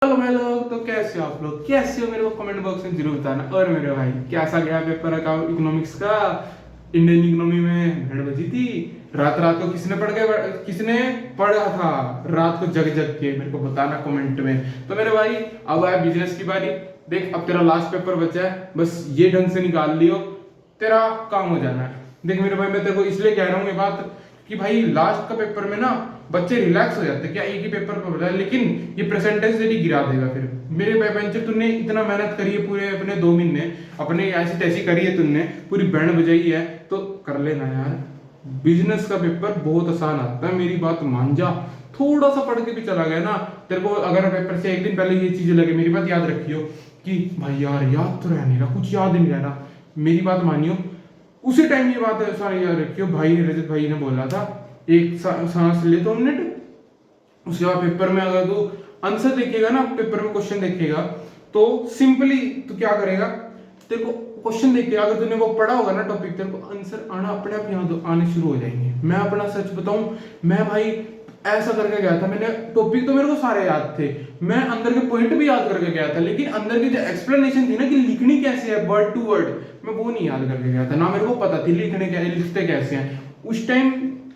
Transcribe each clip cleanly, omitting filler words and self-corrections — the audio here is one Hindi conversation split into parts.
हेलो भाई लोग, तो कैसे हो आप लोग? कैसे हो मेरे को कमेंट बॉक्स में जरूर बताना। और मेरे भाई कैसा गया पेपर इकोनॉमिक्स का? इंडियन इकोनॉमी में भीड़ बजी थी। रात रात को किसने पढ़ा था? रात को जग जग के मेरे को बताना कमेंट में। तो मेरे भाई अब आया बिजनेस की बारी। देख, अब तेरा लास्ट पेपर बचा है, बस ये ढंग से निकाल लियो, तेरा काम हो जाना है। देख मेरे भाई, मैं तेरे को इसलिए कह रहा हूँ ये बात कि भाई लास्ट का पेपर में ना बच्चे रिलैक्स हो जाते हैं। क्या एक ही पेपर पर बता, लेकिन ये परसेंटेज तेरी गिरा देगा फिर। मेरे बेंचर, तूने इतना मेहनत करी है पूरे अपने 2 महीने, अपने ऐसी तैसी करी है तूने, पूरी बैंड बजाई है, तो कर लेना यार। बिजनेस का पेपर बहुत आसान आता है, मेरी बात मान जा। थोड़ा सा पढ़ के भी चला गया ना, तेरे को अगर पेपर से एक दिन पहले ये चीज लगे, मेरी बात याद रखियो कि भाई यार याद तो रहने का, कुछ याद नहीं रह रहा, मेरी बात मानियो, उसी टाइम ये बात है सारी याद रखियो। भाई रजत भाई ने बोला था एक सांस ले 2 मिनट, उसके बाद पेपर में अगर तू आंसर देखेगा ना, पेपर में क्वेश्चन देखेगा, तो सिंपली तू क्या करेगा, तेरे को क्वेश्चन देख के अगर तूने वो पढ़ा होगा ना टॉपिक, तेरे को आंसर आना अपने आप याद आने शुरू हो जाएंगे। मैं अपना सच बताऊं, मैं भाई ऐसा करके गया था, मैंने टॉपिक तो मेरे को सारे याद थे, मैं अंदर के पॉइंट भी याद करके गया था, लेकिन अंदर की जो एक्सप्लेनेशन थी ना कि लिखनी कैसे है वर्ड टू वर्ड, मैं वो नहीं याद करके गया था। ना मेरे को पता थी लिखते कैसे हैं उस टाइम,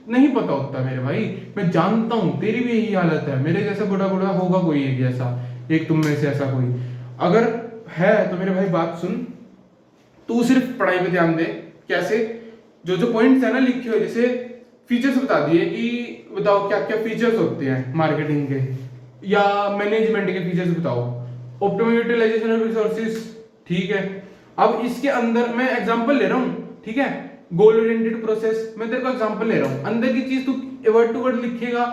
नहीं पता होता मेरे भाई। मैं जानता हूं तेरी भी यही हालत है, मेरे जैसा बुढ़ा बुढ़ा होगा कोई एक जैसा, एक तुम में से ऐसा कोई अगर है तो मेरे भाई बात सुन, तू सिर्फ पढ़ाई पे ध्यान दे। कैसे? जो जो पॉइंट्स है ना लिखे हुए, जैसे फीचर्स बता दिए कि बताओ क्या क्या फीचर्स होते हैं मार्केटिंग के, या मैनेजमेंट के फीचर्स बताओ, ऑप्टिमम यूटिलाइजेशन ऑफ रिसोर्सेज, ठीक है। अब इसके अंदर मैं एग्जांपल ले रहा हूं, ठीक है, गोल ओरिएंटेड प्रोसेस, मैं तेरे को एग्जांपल ले रहा हूं, अंदर की चीज तू वर्ड टू वर्ड लिखेगा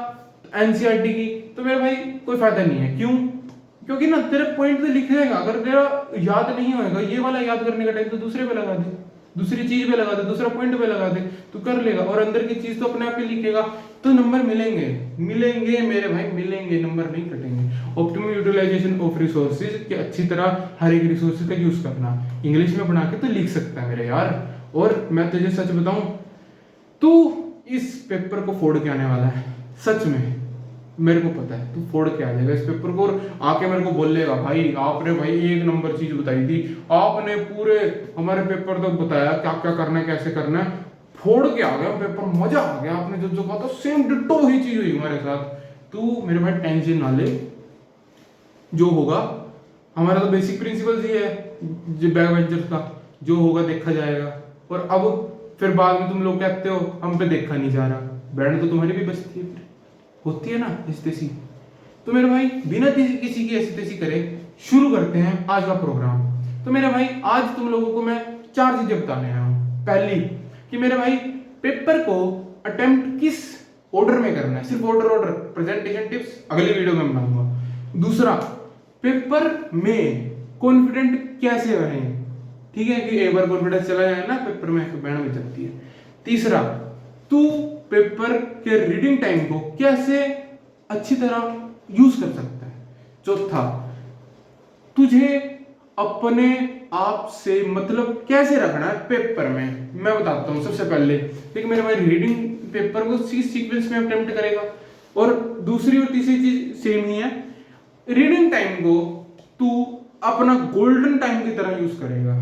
एनसीईआरटी की, तो मेरे भाई कोई फायदा नहीं है। क्यों? क्योंकि ना तेरे पॉइंट पे लिख रहेगा, अगर तेरा याद नहीं होएगा ये वाला याद करने का टाइम, तो दूसरे पे लगा दे, दूसरी चीज पे लगा दे, दूसरा पॉइंट पे लगा दे, तू कर लेगा। और अंदर की चीज तो अपने आप ही लिखेगा, तो नंबर मिलेंगे, मिलेंगे मेरे भाई, मिलेंगे, नंबर नहीं कटेंगे। ऑप्टिमम यूटिलाइजेशन ऑफ रिसोर्सेज कि अच्छी तरह हर एक रिसोर्सेज का यूज करना, इंग्लिश में बना के तो लिख सकता है मेरे यार। और मैं तुझे सच बताऊं, तू इस पेपर को फोड़ के आने वाला है, सच में मेरे को पता है तू फोड़ के आ जाएगा इस पेपर को, और आके मेरे को बोल लेगा भाई आपने भाई एक नंबर चीज बताई थी, आपने पूरे हमारे पेपर तक बताया क्या क्या करना है कैसे करना है, फोड़ के आ गया पेपर, मजा आ गया। आपने जो जो कहा था सेम डिट्टो ही चीज हुई हमारे साथ। तू मेरे भाई टेंशन ना ले, जो होगा, हमारा तो बेसिक प्रिंसिपल्स ही है बैक बेंचर्स का, जो होगा देखा जाएगा। और अब फिर बाद में तुम लोग कहते हो हम पे देखा नहीं जा रहा, बैंड तो तुम्हारी भी बचती है, होती है ना ऐसी तैसी। तो मेरे भाई बिना किसी की ऐसी तैसी करे शुरू करते हैं आज का प्रोग्राम। तो मेरे भाई आज तुम लोगों को मैं 4 चीजें बताने आया हूं। पहली कि मेरे भाई पेपर को अटेम्प्ट किस ऑर्डर में करना है, सिर्फ ऑर्डर प्रेजेंटेशन टिप्स अगली वीडियो में बनाऊंगा। दूसरा, पेपर में कॉन्फिडेंट कैसे रहें, ठीक है, कि एक बार कॉन्फिडेंस चला जाए ना पेपर में तो बैंड में चलती है। तीसरा, तू पेपर के रीडिंग टाइम को कैसे अच्छी तरह यूज कर सकता है। चौथा, तुझे अपने आप से मतलब कैसे रखना है पेपर में, मैं बताता हूं। सबसे पहले देखिए मेरे भाई, रीडिंग पेपर को सीक्वेंस में अटेम्प्ट करेगा, और दूसरी और तीसरी चीज सेम ही है, रीडिंग टाइम को तू अपना गोल्डन टाइम की तरह यूज करेगा।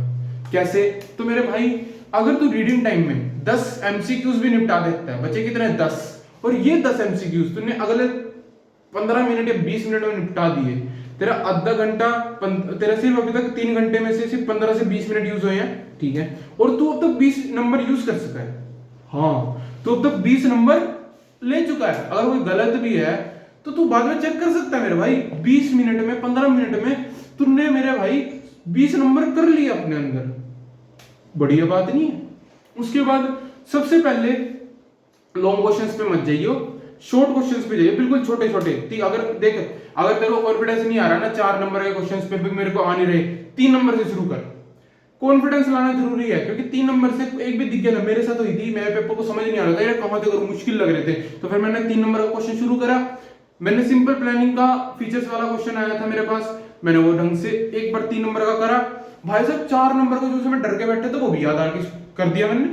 कैसे? तो मेरे भाई अगर तू रीडिंग टाइम में 10 एमसीक्यूज भी निपटा देता है, बचे कितने 10, और ये 10 एमसीक्यूज तूने अगले 15 मिनट या 20 मिनट में निपटा दिए, तेरा आधा घंटा, तेरा सिर्फ अभी तक 3 घंटे में से सिर्फ 15 से 20 मिनट यूज हुए हैं, ठीक है, और तू अब तक 20 नंबर यूज कर सका है। हाँ, तो अब तक 20 नंबर ले चुका है। अगर कोई गलत भी है तो तू बाद में चेक कर सकता है मेरे भाई। 20 मिनट में, 15 मिनट में तूने मेरे भाई 20 नंबर कर लिए अपने अंदर, बढ़िया बात नहीं है? उसके बाद सबसे पहले लॉन्ग क्वेश्चंस पे मत जाइयो, शॉर्ट क्वेश्चंस पे जाइए, बिल्कुल छोटे छोटे। अगर देख, अगर तेरे को कॉन्फिडेंस नहीं आ रहा ना 4 नंबर के क्वेश्चंस पे भी मेरे को आ नहीं रहे, 3 नंबर से शुरू कर। कॉन्फिडेंस लाना जरूरी है, क्योंकि 3 नंबर से एक भी दिख गया ना, मेरे साथ हुई थी, मेरे पेपर को समझ नहीं आ रहा था, यार कहां से करूं, मुश्किल लग रहे थे, तो फिर मैंने 3 नंबर का क्वेश्चन शुरू करा। मैंने सिंपल प्लानिंग का फीचर्स वाला क्वेश्चन आया था मेरे पास, मैंने वो ढंग से एक बार 3 नंबर का करा। भाई साहब 4 नंबर को जो समय डर के बैठे थे वो भी याद आ कर दिया मैंने,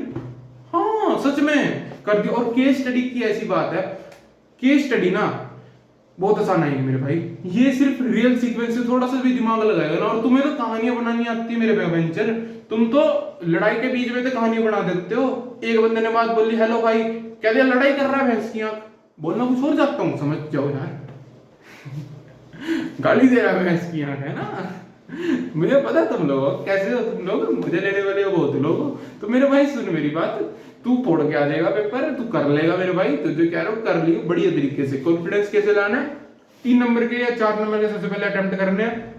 हाँ सच में कर दिया। और केस स्टडी की ऐसी बात है, केस स्टडी ना बहुत आसान आएगी मेरे भाई। ये सिर्फ रियल सीक्वेंस से थोड़ा सा भी दिमाग लगाएगा ना, और तुम्हें तो कहानियां बनानी आती है मेरे बैकबेंचर। तुम तो लड़ाई के बीच में तो कहानी बना देते हो। एक बंदे ने बात बोली, हेलो भाई, कह दिया लड़ाई कर रहा है भैंस की आंख, बोलना कुछ और जाता हूँ, समझ जाओ यार। गाली दे रहा है भैंस की आंख, है ना। मुझे पता है तुम लोग कैसे हो, तुम लोग मुझे लेने वाले हो बहुत लोग हो। तो मेरे भाई सुन मेरी बात, तू पढ़ के आ जाएगा पेपर, तू कर लेगा मेरे भाई। तो जो कह रहा हूँ कर लियो बढ़िया तरीके से। कॉन्फिडेंस कैसे लाना है, 3 नंबर के या 4 नंबर के सबसे पहले अटेम्प्ट करने हैं,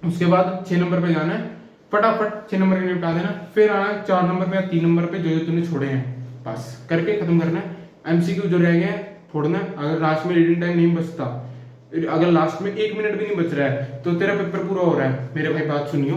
उसके बाद 6 नंबर पे जाना है, फटाफट 6 नंबर के निपटा देना, फिर आना है 4 नंबर पे या 3 नंबर पे जो जो तूने छोड़े हैं बस करके खत्म करना है। एमसीक्यू जो रह गए हैं छोड़ना है। अगर लास्ट में रीडिंग टाइम नहीं बचता, अगर लास्ट में 1 मिनट भी नहीं बच रहा है, तो तेरा पेपर पूरा हो रहा है मेरे भाई। बात सुनियो,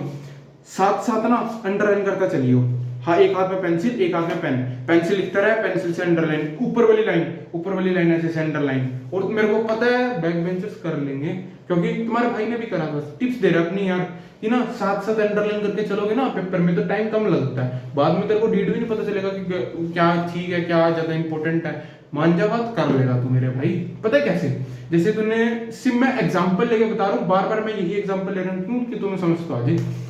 साथ साथ ना अंडरलाइन करता चलियो। हाँ, एक हाथ में पेंसिल एक हाथ में पेन, पेंसिल लिखता रहा, पेंसिल से अंडरलाइन, ऊपर वाली लाइन ऐसे से अंडरलाइन। और मेरे को पता है बैक बेंचर्स कर लेंगे, क्योंकि तुम्हारे भाई ने भी करा। बस टिप्स दे रहा अपनी यार कि ना साथ साथ अंडरलाइन करके चलोगे ना पेपर में, तो टाइम कम लगता है। बाद में तेरे को डेट भी नहीं पता चलेगा कि क्या ठीक है क्या ज्यादा इंपॉर्टेंट है। मान जा बात, कर लेगा तू मेरे भाई। पता है कैसे, जैसे तूने सिर्फ मैं एग्जांपल लेके बता रहा हूँ, बार बार मैं यही एग्जांपल ले रहा हूँ क्यों, कि तुम्हें समझ तो आ जाए।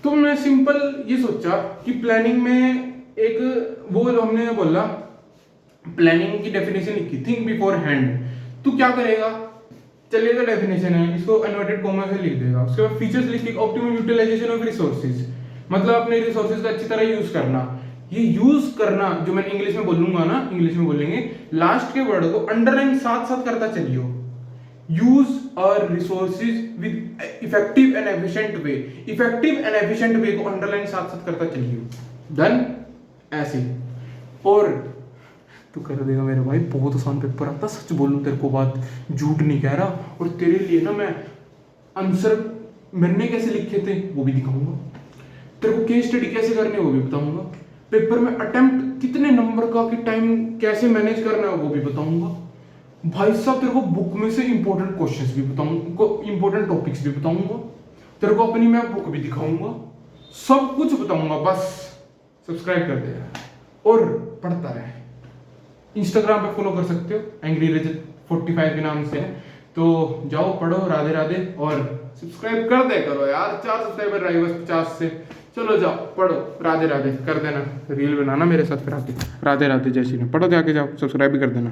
तो मैं सिंपल ये सोचा कि प्लानिंग में एक वो हमने बोला, प्लानिंग की डेफिनेशन लिखी, थिंक बिफोर हैंड। तू क्या करेगा, चलिए तो डेफिनेशन है, इसको इन्वर्टेड कॉमा से लिख देगा। उसके बाद फीचर्स लिख के, ऑप्टिमम यूटिलाइजेशन ऑफ रिसोर्सेज, मतलब अपने रिसोर्सेज का अच्छी तरह यूज करना। ये यूज करना जो मैं इंग्लिश में बोलूंगा ना, इंग्लिश में बोलेंगे, लास्ट के वर्ड को अंडरलाइन साथ साथ करता चलियो। यूज और resources with effective and efficient way, effective and efficient way को अंडरलाइन साथ साथ करता चलियो। डन, ऐसे। और तू कर देगा मेरे भाई, बहुत आसान पेपर आता, सच बोलूं तेरे को बात, झूठ नहीं कह रहा। और तेरे लिए ना मैं आंसर मैंने कैसे लिखे थे वो भी दिखाऊंगा, तेरे को केस स्टडी कैसे करनी है वो भी बताऊंगा, पेपर में अटेम्प्ट कितने नंबर का कि टाइम कैसे मैनेज करना है वो भी बताऊंगा भाई साहब। तेरे को बुक में से इंपॉर्टेंट क्वेश्चंस भी बताऊंगा, इंपॉर्टेंट टॉपिक्स भी बताऊंगा, तेरे को अपनी मैं बुक भी दिखाऊंगा, सब कुछ बताऊंगा। बस सब्सक्राइब कर दे यार और पढ़ता रहे। इंस्टाग्राम पे फॉलो कर सकते हो, एंग्री रजत 45 के नाम से है, तो जाओ पढ़ो, राधे राधे। और सब्सक्राइब कर दे करो यार, 4 सब्सक्राइबर रहे बस 50 से। चलो जाओ पढ़ो, राधे राधे कर देना, रील बनाना मेरे साथ फिर आके। राधे राधे, जय श्री राम। पढ़ो जाके, जाओ सब्सक्राइब भी कर देना।